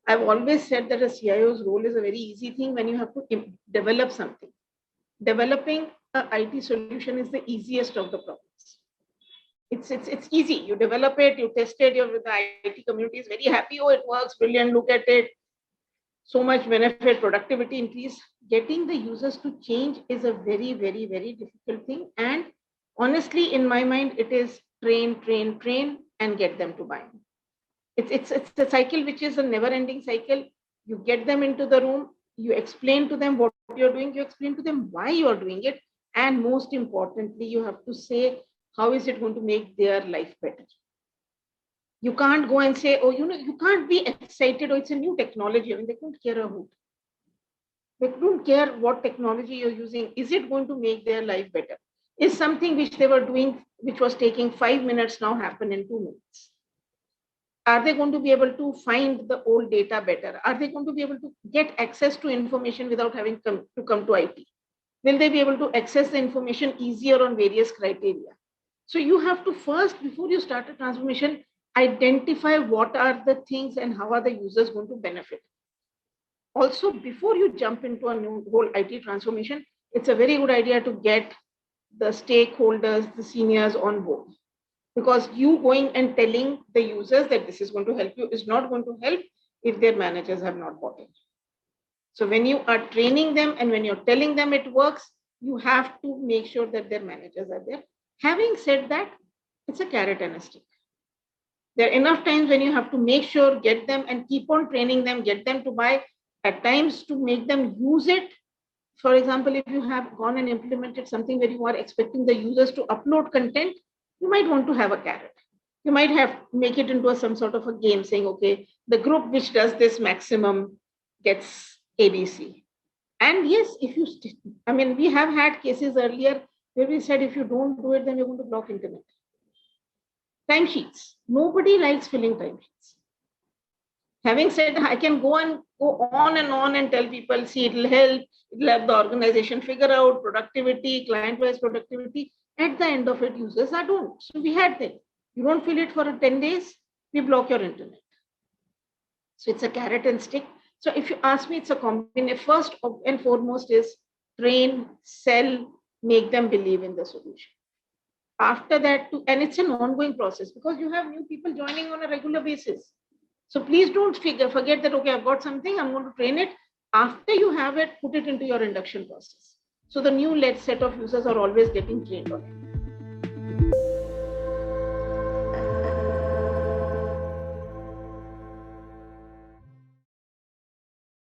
I've always said that a CIO's role is a very easy thing when you have to develop something. Developing an IT solution is the easiest of the problems. It's easy. You develop it, you test it, the IT community is very happy. Oh, it works, brilliant, look at it. So much benefit, productivity increase. Getting the users to change is a very, very, very difficult thing. And honestly, in my mind, it is train, and get them to buy. It's a cycle which is a never-ending cycle. You get them into the room, you explain to them what you're doing, you explain to them why you're doing it, and most importantly, you have to say how is it going to make their life better. You can't go and say, oh, you can't be excited, oh, it's a new technology. I mean, they don't care a hoot. They don't care what technology you're using. Is it going to make their life better? Is something which they were doing, which was taking 5 minutes, now happen in 2 minutes? Are they going to be able to find the old data better? Are they going to be able to get access to information without having to come to IT? Will they be able to access the information easier on various criteria? So you have to first, before you start a transformation, identify what are the things and how are the users going to benefit. Also, before you jump into a new whole IT transformation, it's a very good idea to get the stakeholders, the seniors on board. Because you going and telling the users that this is going to help you is not going to help if their managers have not bought it. So when you are training them and when you're telling them it works, you have to make sure that their managers are there. Having said that, it's a carrot and a stick. There are enough times when you have to make sure, get them and keep on training them, get them to buy, at times to make them use it. For example, if you have gone and implemented something where you are expecting the users to upload content, you might want to have a carrot. You might have make it into some sort of a game saying, okay, the group which does this maximum gets ABC. And yes, if you, we have had cases earlier where we said, if you don't do it, then you're going to block internet. Timesheets. Nobody likes filling timesheets. Having said, I can go on and tell people, see, it'll help the organization figure out productivity, client-wise productivity. At the end of it, users are don't. So we had that. You don't fill it for 10 days, we block your internet. So it's a carrot and stick. So if you ask me, it's a combination. First and foremost is train, sell, make them believe in the solution. After that, and it's an ongoing process because you have new people joining on a regular basis. So please don't forget that, okay, I've got something, I'm going to train it. After you have it, put it into your induction process. So the new set of users are always getting trained on it.